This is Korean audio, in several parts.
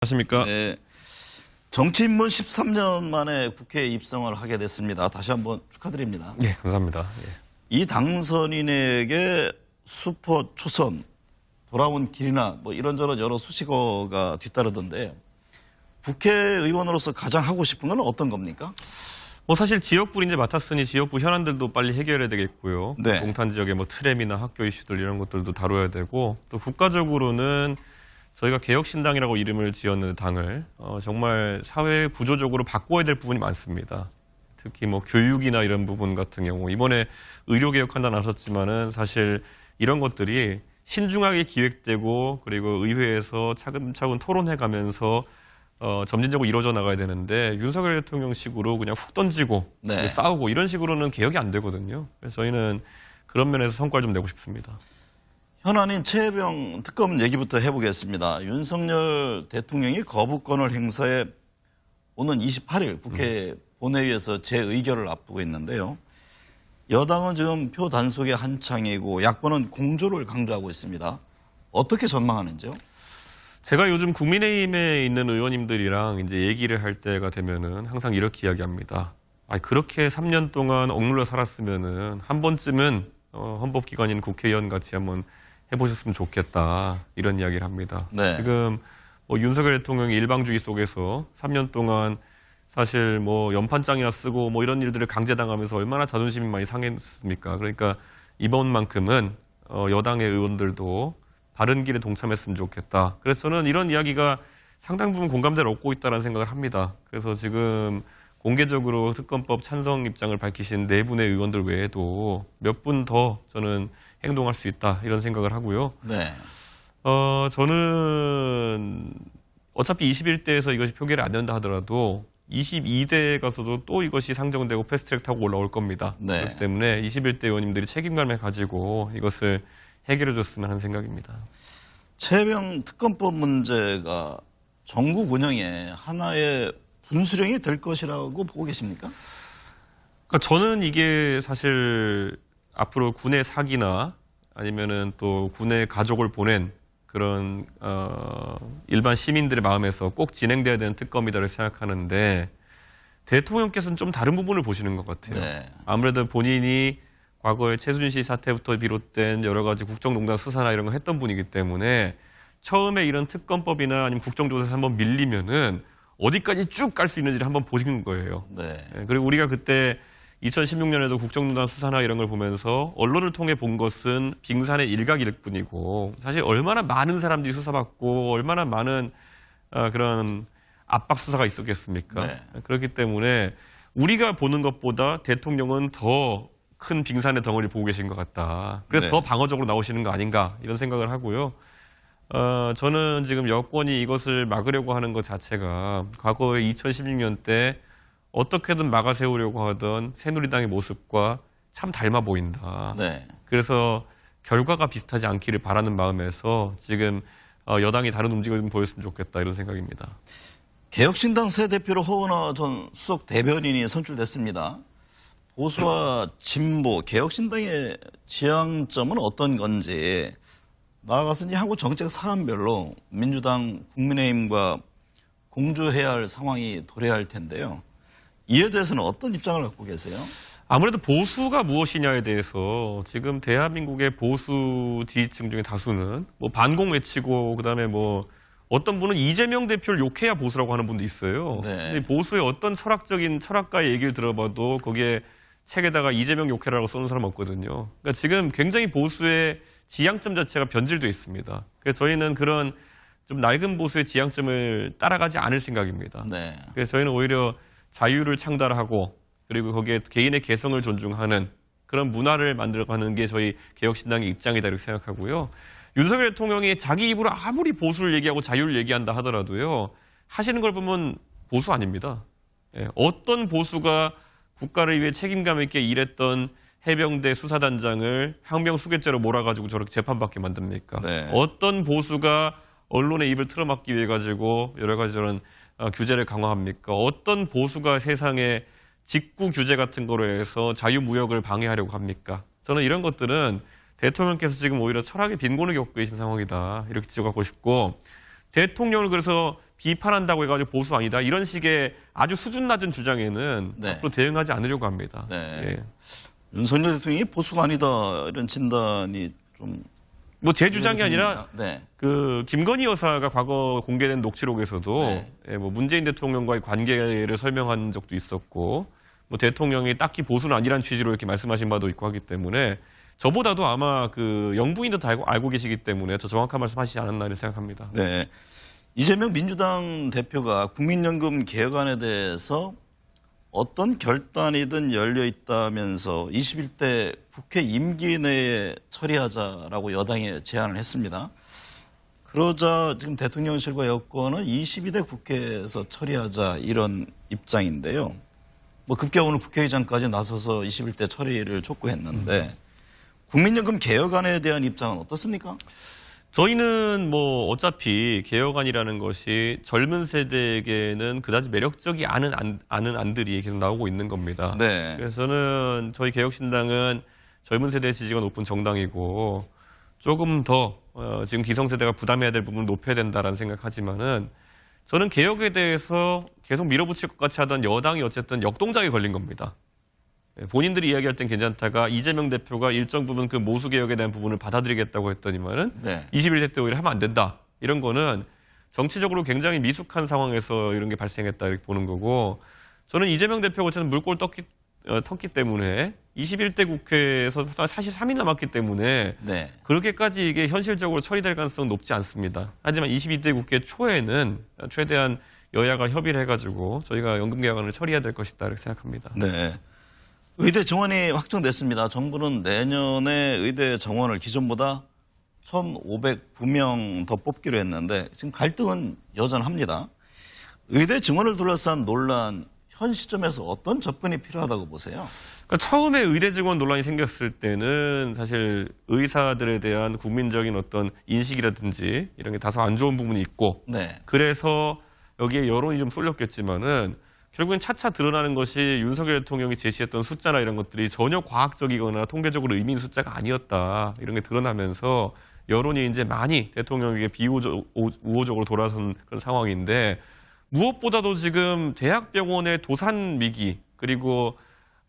안녕하십니까? 네. 정치인문 13년 만에 국회에 입성을 하게 됐습니다. 다시 한번 축하드립니다. 네, 감사합니다. 예. 이 당선인에게 슈퍼 초선, 돌아온 길이나 뭐 이런저런 여러 수식어가 뒤따르던데 국회의원으로서 가장 하고 싶은 건 어떤 겁니까? 사실 지역구를 이제 맡았으니 지역구 현안들도 빨리 해결해야 되겠고요. 네. 동탄 지역의 트램이나 학교 이슈들 이런 것들도 다뤄야 되고 또 국가적으로는 저희가 개혁신당이라고 이름을 지었는 당을 정말 사회 구조적으로 바꿔야 될 부분이 많습니다. 특히 교육이나 이런 부분 같은 경우 이번에 의료개혁한다 나섰지만은 사실 이런 것들이 신중하게 기획되고 그리고 의회에서 차근차근 토론해가면서 점진적으로 이루어져 나가야 되는데 윤석열 대통령식으로 그냥 훅 던지고 네. 싸우고 이런 식으로는 개혁이 안 되거든요. 그래서 저희는 그런 면에서 성과를 좀 내고 싶습니다. 현안인 최혜병 특검 얘기부터 해보겠습니다. 윤석열 대통령이 거부권을 행사해 오는 28일 국회 본회의에서 재의결을 앞두고 있는데요. 여당은 지금 표 단속에 한창이고 야권은 공조를 강조하고 있습니다. 어떻게 전망하는지요? 제가 요즘 국민의힘에 있는 의원님들이랑 이제 얘기를 할 때가 되면은 항상 이렇게 이야기합니다. 그렇게 3년 동안 억눌려 살았으면은 한 번쯤은 헌법기관인 국회의원 같이 한번 해보셨으면 좋겠다 이런 이야기를 합니다. 네. 지금 윤석열 대통령이 일방주의 속에서 3년 동안 사실 연판장이나 쓰고 이런 일들을 강제당하면서 얼마나 자존심이 많이 상했습니까? 그러니까 이번만큼은 여당의 의원들도 바른 길에 동참했으면 좋겠다. 그래서 저는 이런 이야기가 상당 부분 공감대를 얻고 있다는 생각을 합니다. 그래서 지금 공개적으로 특검법 찬성 입장을 밝히신 4분의 의원들 외에도 몇 분 더 저는 행동할 수 있다 이런 생각을 하고요. 네. 저는 어차피 21대에서 이것이 표결이 안 된다 하더라도 22대에 가서도 또 이것이 상정되고 패스트트랙 타고 올라올 겁니다. 네. 그렇기 때문에 21대 의원님들이 책임감을 가지고 이것을 해결해 줬으면 하는 생각입니다. 최혜병 특검법 문제가 전국 운영에 하나의 분수령이 될 것이라고 보고 계십니까? 그러니까 저는 이게 사실 앞으로 군의 사기나 아니면은 또 군의 가족을 보낸 그런 일반 시민들의 마음에서 꼭 진행돼야 되는 특검이다를 생각하는데 대통령께서는 좀 다른 부분을 보시는 것 같아요. 네. 아무래도 본인이 과거에 최순실 사태부터 비롯된 여러 가지 국정농단 수사나 이런 거 했던 분이기 때문에 처음에 이런 특검법이나 아니면 국정조사에서 한번 밀리면은 어디까지 쭉 갈 수 있는지를 한번 보신 거예요. 네. 그리고 우리가 그때 2016년에도 국정농단 수사나 이런 걸 보면서 언론을 통해 본 것은 빙산의 일각일 뿐이고 사실 얼마나 많은 사람들이 수사받고 얼마나 많은 그런 압박 수사가 있었겠습니까? 네. 그렇기 때문에 우리가 보는 것보다 대통령은 더 큰 빙산의 덩어리를 보고 계신 것 같다. 그래서 네. 더 방어적으로 나오시는 거 아닌가 이런 생각을 하고요. 저는 지금 여권이 이것을 막으려고 하는 것 자체가 과거에 2016년 때 어떻게든 막아 세우려고 하던 새누리당의 모습과 참 닮아 보인다. 네. 그래서 결과가 비슷하지 않기를 바라는 마음에서 지금 여당이 다른 움직임을 좀 보였으면 좋겠다 이런 생각입니다. 개혁신당 새 대표로 허은하 전 수석 대변인이 선출됐습니다. 보수와 진보, 개혁신당의 지향점은 어떤 건지 나아가서 향후 정책 사안별로 민주당, 국민의힘과 공조해야 할 상황이 도래할 텐데요. 이에 대해서는 어떤 입장을 갖고 계세요? 아무래도 보수가 무엇이냐에 대해서 지금 대한민국의 보수 지지층 중에 다수는 반공 외치고 그다음에 어떤 분은 이재명 대표를 욕해야 보수라고 하는 분도 있어요. 네. 근데 보수의 어떤 철학가의 얘기를 들어봐도 거기에 책에다가 이재명 욕해라고 써놓은 사람 없거든요. 그러니까 지금 굉장히 보수의 지향점 자체가 변질되어 있습니다. 그래서 저희는 그런 좀 낡은 보수의 지향점을 따라가지 않을 생각입니다. 네. 그래서 저희는 오히려 자유를 창달하고 그리고 거기에 개인의 개성을 존중하는 그런 문화를 만들어가는 게 저희 개혁신당의 입장이다 이렇게 생각하고요. 윤석열 대통령이 자기 입으로 아무리 보수를 얘기하고 자유를 얘기한다 하더라도요. 하시는 걸 보면 보수 아닙니다. 어떤 보수가 국가를 위해 책임감 있게 일했던 해병대 수사단장을 항명수괴죄로 몰아가지고 저렇게 재판받게 만듭니까? 네. 어떤 보수가 언론의 입을 틀어막기 위해 가지고 여러 가지 저런 규제를 강화합니까? 어떤 보수가 세상에 직구 규제 같은 거로 해서 자유무역을 방해하려고 합니까? 저는 이런 것들은 대통령께서 지금 오히려 철학의 빈곤을 겪고 계신 상황이다. 이렇게 지적하고 싶고 대통령을 그래서 비판한다고 해가지고 보수 아니다 이런 식의 아주 수준 낮은 주장에는 네. 앞으로 대응하지 않으려고 합니다. 네. 예. 윤석열 대통령이 보수가 아니다 이런 진단이 좀 뭐 제 주장이 아니라 네. 그 김건희 여사가 과거 공개된 녹취록에서도 네. 예, 뭐 문재인 대통령과의 관계를 설명한 적도 있었고 뭐 대통령이 딱히 보수는 아니란 취지로 이렇게 말씀하신 바도 있고 하기 때문에 저보다도 아마 그 영부인도 다 알고 계시기 때문에 더 정확한 말씀하시지 않았나 이렇게 생각합니다. 네. 이재명 민주당 대표가 국민연금 개혁안에 대해서 어떤 결단이든 열려 있다면서 21대 국회 임기 내에 처리하자라고 여당에 제안을 했습니다. 그러자 지금 대통령실과 여권은 22대 국회에서 처리하자 이런 입장인데요. 뭐 급기야 오늘 국회의장까지 나서서 21대 처리를 촉구했는데 국민연금 개혁안에 대한 입장은 어떻습니까? 저희는 뭐 어차피 개혁안이라는 것이 젊은 세대에게는 그다지 매력적이 않은 안들이 계속 나오고 있는 겁니다. 네. 그래서는 저희 개혁신당은 젊은 세대 지지가 높은 정당이고 조금 더 지금 기성세대가 부담해야 될 부분을 높여야 된다라는 생각하지만은 저는 개혁에 대해서 계속 밀어붙일 것 같이 하던 여당이 어쨌든 역동작에 걸린 겁니다. 본인들이 이야기할 땐 괜찮다가 이재명 대표가 일정 부분 그 모수 개혁에 대한 부분을 받아들이겠다고 했더니만은 네. 21대 때 오히려 하면 안 된다. 이런 거는 정치적으로 굉장히 미숙한 상황에서 이런 게 발생했다 이렇게 보는 거고 저는 이재명 대표가 어쨌든 물꼬를 텄기 때문에 21대 국회에서 사실 3일 남았기 때문에 네. 그렇게까지 이게 현실적으로 처리될 가능성은 높지 않습니다. 하지만 22대 국회 초에는 최대한 여야가 협의를 해가지고 저희가 연금 개혁안을 처리해야 될 것이다 이렇게 생각합니다. 네. 의대 정원이 확정됐습니다. 정부는 내년에 의대 정원을 기존보다 1,509명 더 뽑기로 했는데 지금 갈등은 여전합니다. 의대 정원을 둘러싼 논란 현 시점에서 어떤 접근이 필요하다고 보세요? 그러니까 처음에 의대 증원 논란이 생겼을 때는 사실 의사들에 대한 국민적인 어떤 인식이라든지 이런 게 다소 안 좋은 부분이 있고 네. 그래서 여기에 여론이 좀 쏠렸겠지만은 결국엔 차차 드러나는 것이 윤석열 대통령이 제시했던 숫자나 이런 것들이 전혀 과학적이거나 통계적으로 의미 있는 숫자가 아니었다. 이런 게 드러나면서 여론이 이제 많이 대통령에게 우호적으로 돌아선 그런 상황인데 무엇보다도 지금 대학병원의 도산미기 그리고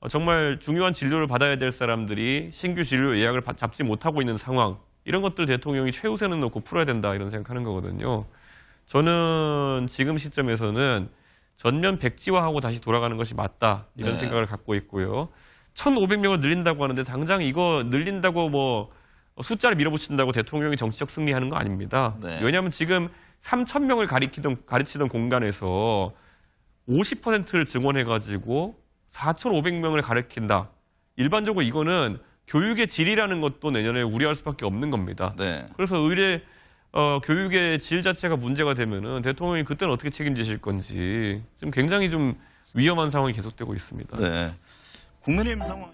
정말 중요한 진료를 받아야 될 사람들이 신규 진료 예약을 잡지 못하고 있는 상황 이런 것들 대통령이 최우선을 놓고 풀어야 된다 이런 생각하는 거거든요. 저는 지금 시점에서는 전면 백지화하고 다시 돌아가는 것이 맞다 이런 네. 생각을 갖고 있고요. 1,500명을 늘린다고 하는데 당장 이거 늘린다고 뭐 숫자를 밀어붙인다고 대통령이 정치적 승리하는 거 아닙니다. 네. 왜냐하면 지금 3,000명을 가르치던 공간에서 50%를 증원해가지고 4,500명을 가르친다. 일반적으로 이거는 교육의 질이라는 것도 내년에 우려할 수밖에 없는 겁니다. 네. 그래서 의대 교육의 질 자체가 문제가 되면은 대통령이 그때는 어떻게 책임지실 건지 지금 굉장히 좀 위험한 상황이 계속되고 있습니다. 네. 국민의힘 상황.